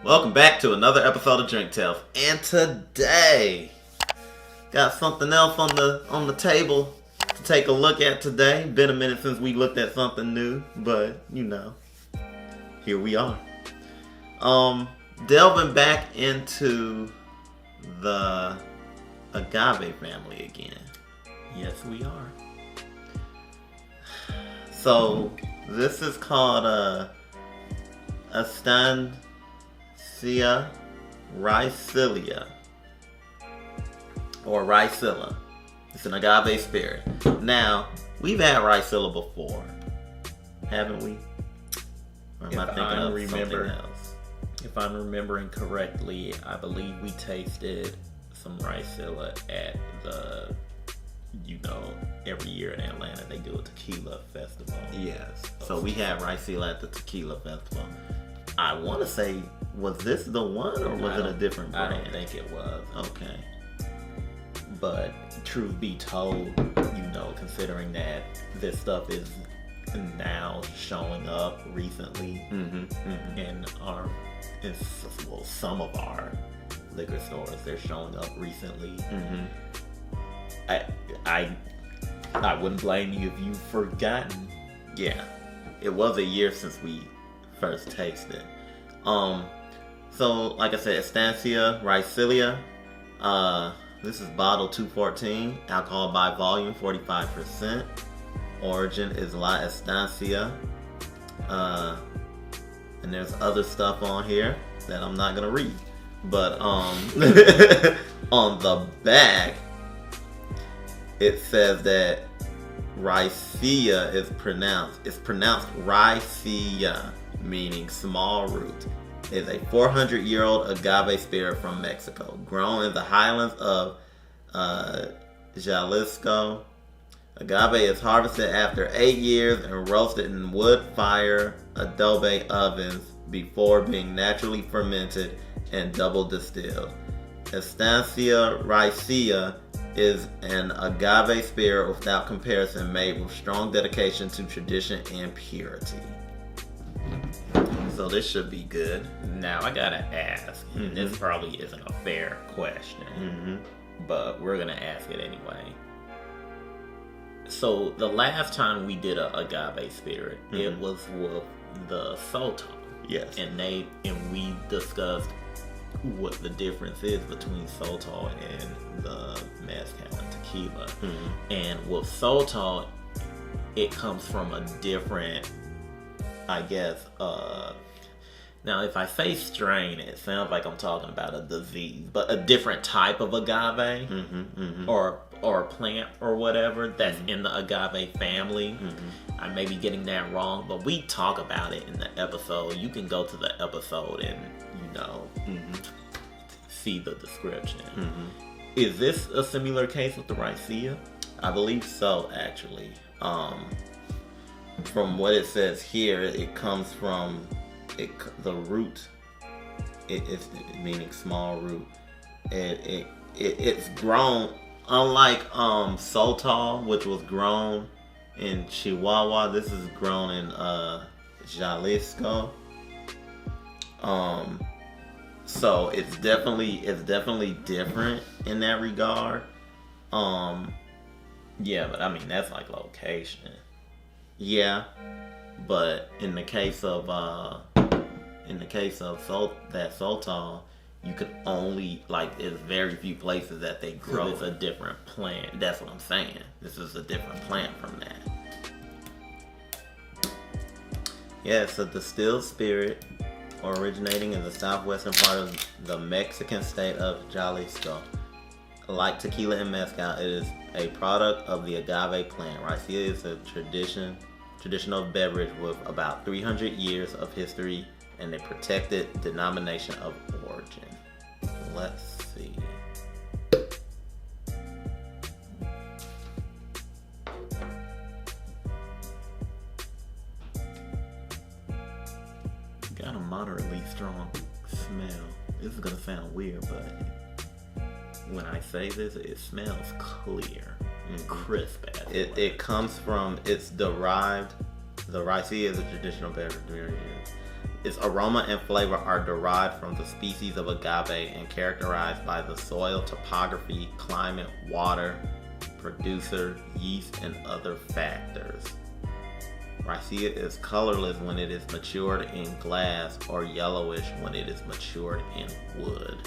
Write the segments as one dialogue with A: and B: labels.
A: Welcome back to another episode of Drink Tales, and today got something else on the table to take a look at today. Been a minute since we looked at something new, but you know, here we are. Delving back into the Agave family again. Yes, we are. So this is called Estancia Raicilla, or Raicilla. It's an agave spirit. Now, we've had Raicilla before, haven't we? Or am I thinking of something else?
B: If I'm remembering correctly, I believe we tasted some Raicilla at the, every year in Atlanta they do a tequila festival.
A: Yes. So we had Raicilla at the tequila festival. I want to say, was this the one, or was it a different brand?
B: I don't think it was.
A: Okay.
B: But truth be told, considering that this stuff is now showing up recently in some of our liquor stores, they're showing up recently. I wouldn't blame you if you've forgotten.
A: Yeah, it was a year since we first tasted. So like I said, Estancia Raicilla. This is bottle 214. Alcohol by volume 45%. Origin is La Estancia. And there's other stuff on here that I'm not gonna read. But on the back, it says that Raicilla is pronounced Raicilla, meaning small root. It's a 400-year-old agave spirit from Mexico, grown in the highlands of Jalisco. Agave is harvested after 8 years and roasted in wood-fire adobe ovens before being naturally fermented and double distilled. Estancia Raicilla is an agave spirit without comparison, made with strong dedication to tradition and purity. So this should be good.
B: Now I gotta ask, and this probably isn't a fair question, but we're gonna ask it anyway. So the last time we did a agave spirit, it was with the Sultan.
A: Yes.
B: And we discussed what the difference is between Sultan and the mezcal and tequila. And with Sultan, it comes from a different, I guess, now if I say strain, it sounds like I'm talking about a disease, but a different type of agave, or a plant or whatever that's in the agave family. I may be getting that wrong, but we talk about it in the episode. You can go to the episode and see the description. Is this a similar case with the Raicilla?
A: I believe so, actually. From what it says here, it comes from the root. It's meaning small root. It's grown, unlike Sultan, which was grown in Chihuahua. This is grown in Jalisco. So it's definitely different in that regard.
B: Yeah, but I mean that's like location.
A: Yeah, but in the case of Sultan, you could only, there's very few places that they grow.
B: It's a different plant.
A: That's what I'm saying. This is a different plant from that. Yeah, it's a distilled spirit originating in the southwestern part of the Mexican state of Jalisco. Like tequila and mezcal, it is a product of the agave plant. Raicilla is a traditional beverage with about 300 years of history and a protected denomination of origin. Let's see. Got a moderately strong smell. This is gonna sound weird, but when I say this, it smells clear and crisp. It comes from, it's derived, the Raicilla is a traditional beverage. its aroma and flavor are derived from the species of agave and characterized by the soil topography, climate, water, producer, yeast, and other factors. Raicilla is colorless when it is matured in glass or yellowish when it is matured in wood.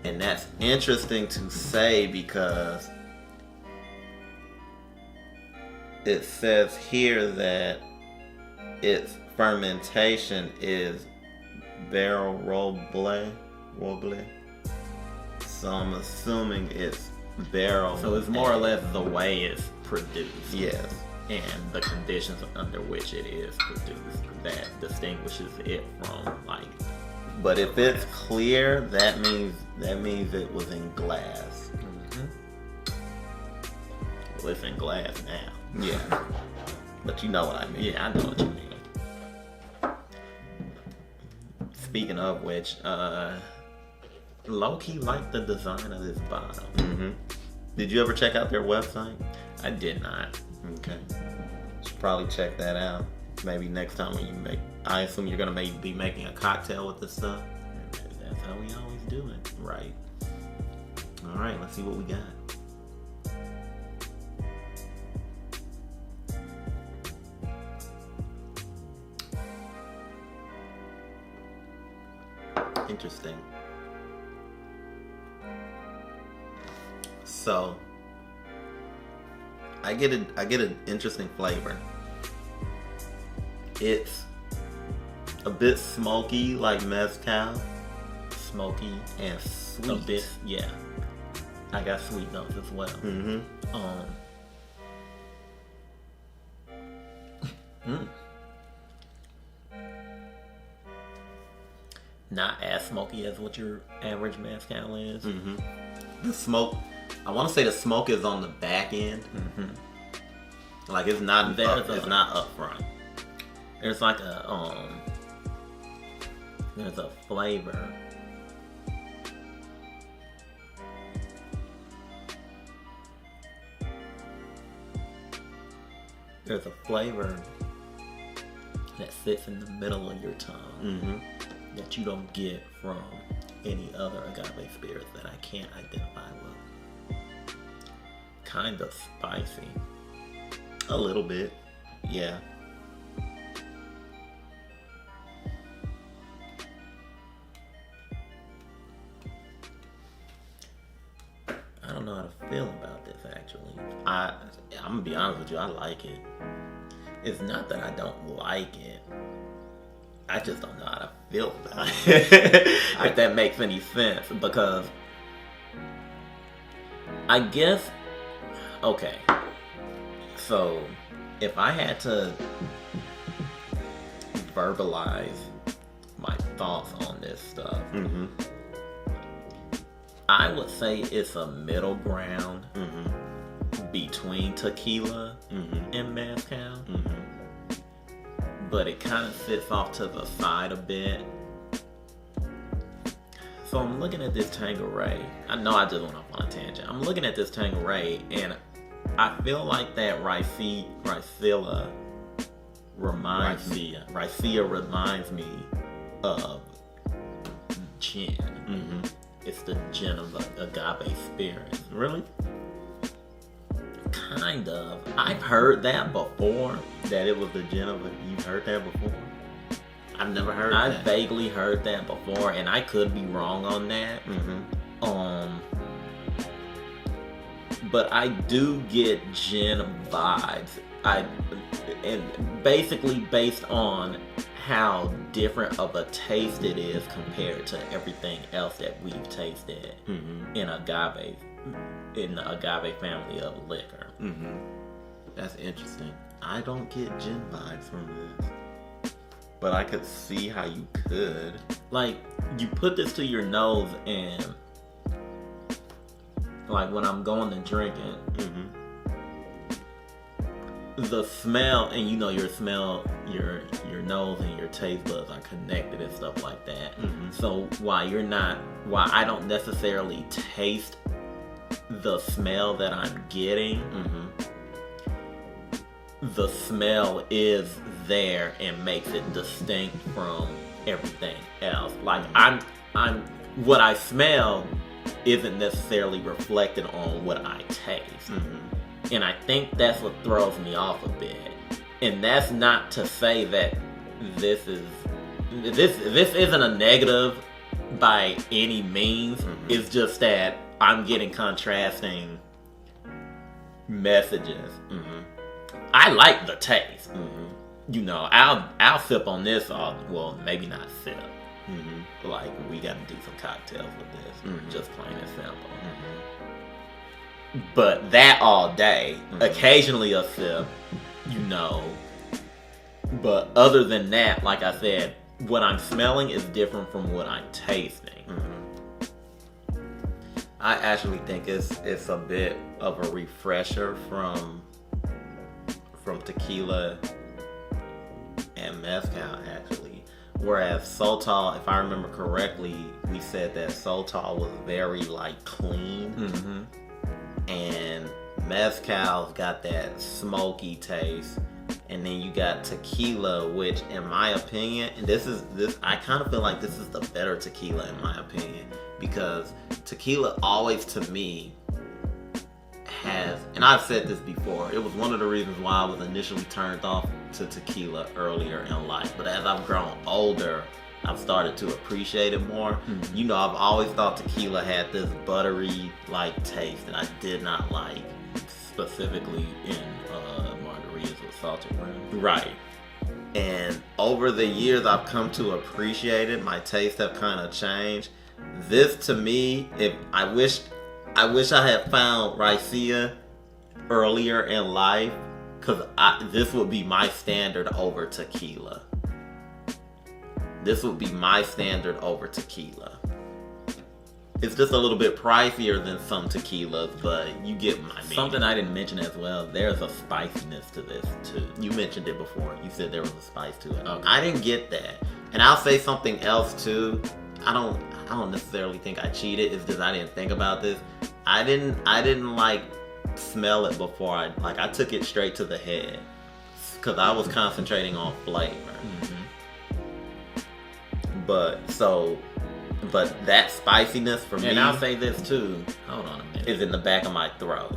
A: And that's interesting to say because it says here that its fermentation is barrel roble. So I'm assuming it's barrel.
B: So it's more or less the way it's produced.
A: Yes.
B: And the conditions under which it is produced that distinguishes it from like.
A: But if it's clear, that means it was in glass.
B: Well, it's in glass now.
A: Yeah. But you know what I mean.
B: Yeah, I know what you mean. Speaking of which, low-key like the design of this bottle.
A: Did you ever check out their website?
B: I did not.
A: Okay. Should probably check that out. Maybe next time when you make, I assume you're gonna be making a cocktail with this stuff.
B: That's how we always do it.
A: Right. All right, let's see what we got. Interesting. So I get an interesting flavor. It's a bit smoky like mezcal.
B: Smoky
A: and sweet.
B: A bit, yeah. I got sweet notes as well. Not as smoky as what your average mezcal is.
A: The smoke, I want to say the smoke is on the back end. Like it's not it's not up front.
B: There's like a there's a flavor. There's a flavor that sits in the middle of your tongue that you don't get from any other agave spirits that I can't identify with. Kind of spicy.
A: A little bit, yeah.
B: I don't know how to feel about this actually. I'm gonna be honest with you, I like it. It's not that I don't like it. I just don't know how to feel about it. If that makes any sense. Because I guess, okay. So if I had to verbalize my thoughts on this stuff, I would say it's a middle ground between tequila and mezcal. But it kind of sits off to the side a bit. So I'm looking at this Tanqueray. I know I just went off on a tangent. I'm looking at this Tanqueray and I feel like that Raicilla reminds me of gin. It's the gin of agave spirit.
A: Really?
B: Kind of. I've heard that before.
A: That it was the gin of it. You've heard that before? I've never heard
B: I
A: that.
B: vaguely heard that before, and I could be wrong on that. But I do get gin vibes. And basically based on how different of a taste it is compared to everything else that we've tasted in agave, in the agave family of liquor.
A: That's interesting. I don't get gin vibes from this, but I could see how you could.
B: Like, you put this to your nose and like when I'm going to drink it, the smell, and you know your smell, your nose and your taste buds are connected and stuff like that. So while I don't necessarily taste the smell that I'm getting, the smell is there and makes it distinct from everything else. Like I'm what I smell isn't necessarily reflected on what I taste. And I think that's what throws me off a bit. And that's not to say that this isn't a negative by any means. It's just that I'm getting contrasting messages. I like the taste. You know, I'll sip on this. Well, maybe not sip. Like we got to do some cocktails with this, just plain and simple. But that all day, occasionally a sip, you know. But other than that, like I said, what I'm smelling is different from what I'm tasting.
A: I actually think it's a bit of a refresher from tequila and mezcal, actually. Whereas Sotol, if I remember correctly, we said that Sotol was very like clean, and mezcal's got that smoky taste. And then you got tequila, which in my opinion, and this I kind of feel like this is the better tequila in my opinion, because tequila always to me has, and I've said this before, it was one of the reasons why I was initially turned off to tequila earlier in life. But as I've grown older, I've started to appreciate it more. You know, I've always thought tequila had this buttery like taste that I did not like, specifically in margaritas with salted rim. Right. And over the years, I've come to appreciate it. My tastes have kind of changed. This, to me, I wish I had found Raicilla earlier in life, because this would be my standard over tequila. This would be my standard over tequila. It's just a little bit pricier than some tequilas, but you get my meaning.
B: Something I didn't mention as well, there's a spiciness to this too.
A: You mentioned it before. You said there was a spice to it.
B: Okay.
A: I didn't get that. And I'll say something else too. I don't necessarily think I cheated. It's just I didn't think about this. I didn't like smell it before I took it straight to the head, because I was concentrating on flavor. But that spiciness for me,
B: and I'll say this too, hold on a minute,
A: is in the back of my throat.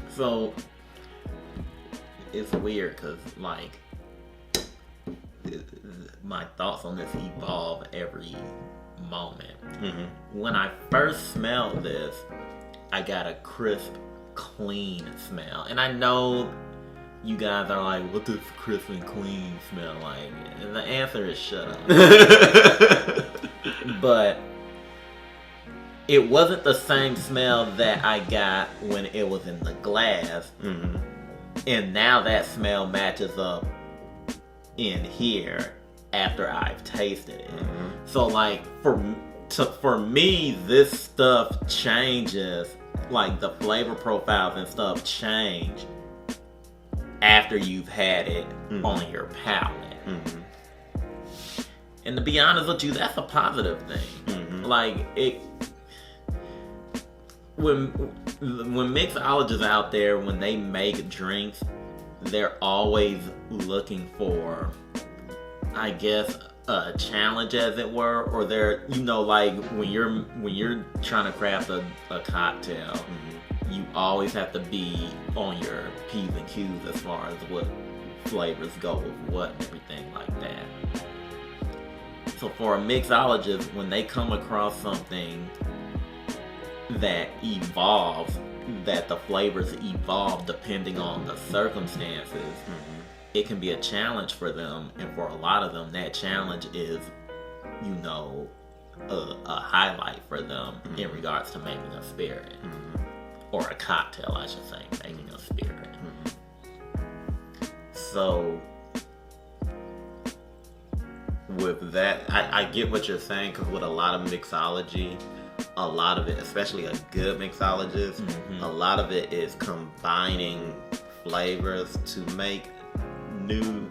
B: So it's weird because like my thoughts on this evolve every moment. When I first smelled this, I got a crisp, clean smell, and I know you guys are like, what does crisp and clean smell like? And the answer is shut up. But it wasn't the same smell that I got when it was in the glass. And now that smell matches up in here after I've tasted it. So like for me, this stuff changes, like the flavor profiles and stuff change after you've had it on your palate. And to be honest with you, that's a positive thing. Like it, when mixologists out there, when they make drinks, they're always looking for, I guess, a challenge, as it were, or they're, you know, like when you're trying to craft a cocktail, you always have to be on your P's and Q's as far as what flavors go with what and everything like that. So for a mixologist, when they come across something that evolves, that the flavors evolve depending on the circumstances, it can be a challenge for them. And for a lot of them, that challenge is, you know, a highlight for them in regards to making a spirit. Or a cocktail, I should say, making a spirit. So, with that, I get what you're saying, because with a lot of mixology, a lot of it, especially a good mixologist, a lot of it is combining flavors to make new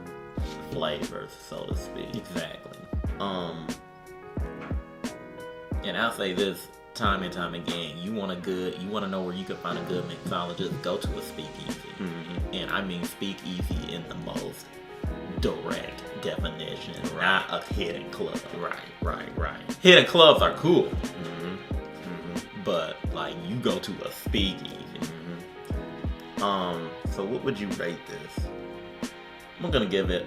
B: flavors, so to speak. Exactly.
A: Um,
B: And I'll say this, time and time again, you want to know where you can find a good mixologist, go to a speakeasy. And I mean speakeasy in the most direct definition, not a hidden club. Right. Hidden clubs are cool. But like, you go to a speakeasy.
A: So what would you rate this?
B: I'm gonna give it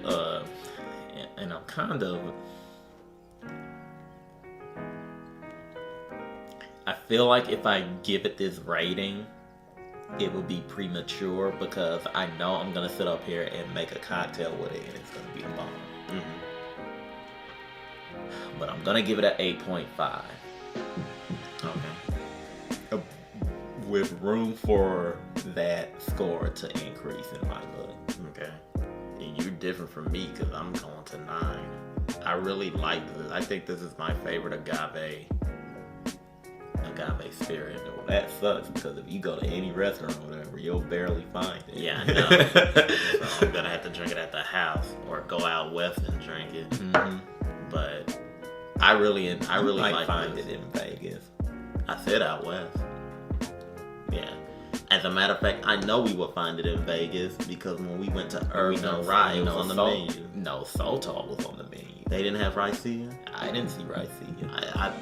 B: and I'm kind of, I feel like if I give it this rating, it would be premature because I know I'm gonna sit up here and make a cocktail with it and it's gonna be a bomb. But I'm gonna give it an 8.5.
A: Okay.
B: With room for that score to increase in my book.
A: Okay. And you're different from me because I'm going to 9. I really like this. I think this is my favorite agave spirit.
B: Well, that sucks because if you go to any restaurant or whatever, you'll barely find it.
A: Yeah, I know. So I'm gonna have to drink it at the house or go out west and drink it. But I really like
B: find
A: this.
B: it in Vegas.
A: I said out west. Yeah. As a matter of fact, I know we would find it in Vegas because when we went to Irving Rye, it was on the menu.
B: No, Sultan was on the menu.
A: They didn't have Raicilla?
B: I didn't see Raicilla.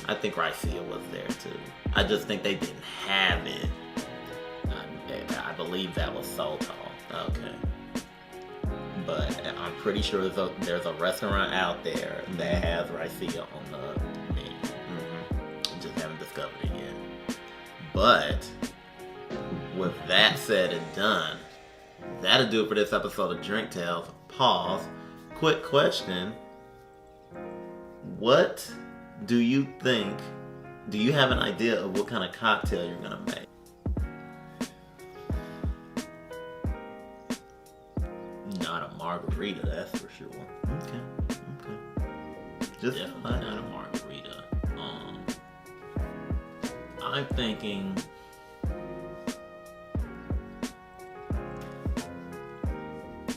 A: I think Raicilla was there too. I just think they didn't have it.
B: I believe that was Sultan.
A: Okay.
B: But I'm pretty sure there's a restaurant out there that has Raicilla on the menu.
A: Just haven't discovered it yet. But with that said and done, that'll do it for this episode of Drink Tales. Pause. Quick question. What do you think? Do you have an idea of what kind of cocktail you're gonna make?
B: Not a margarita, that's for sure.
A: Okay. Just
B: definitely not a margarita. I'm thinking.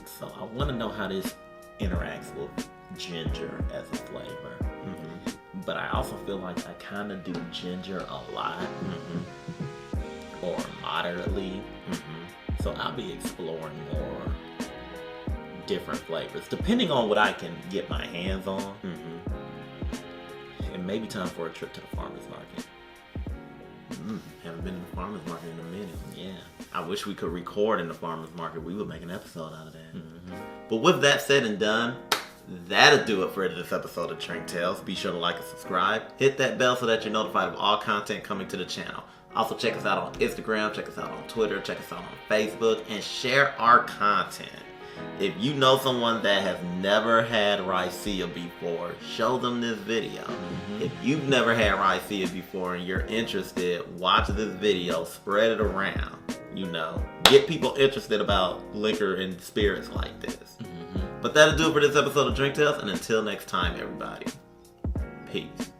B: So I want to know how this interacts with ginger as a flavor. But I also feel like I kind of do ginger a lot, or moderately. So I'll be exploring more different flavors, depending on what I can get my hands on. And maybe time for a trip to the farmer's market.
A: Haven't been to the farmer's market in a minute.
B: Yeah.
A: I wish we could record in the farmer's market. We would make an episode out of that. But with that said and done, that'll do it for this episode of Drink Tales. Be sure to like and subscribe. Hit that bell so that you're notified of all content coming to the channel. Also check us out on Instagram, check us out on Twitter, check us out on Facebook, and share our content. If you know someone that has never had Raicilla before, show them this video. If you've never had Raicilla before and you're interested, watch this video, spread it around. You know, get people interested about liquor and spirits like this. But that'll do it for this episode of Drink Tales, and until next time, everybody, peace.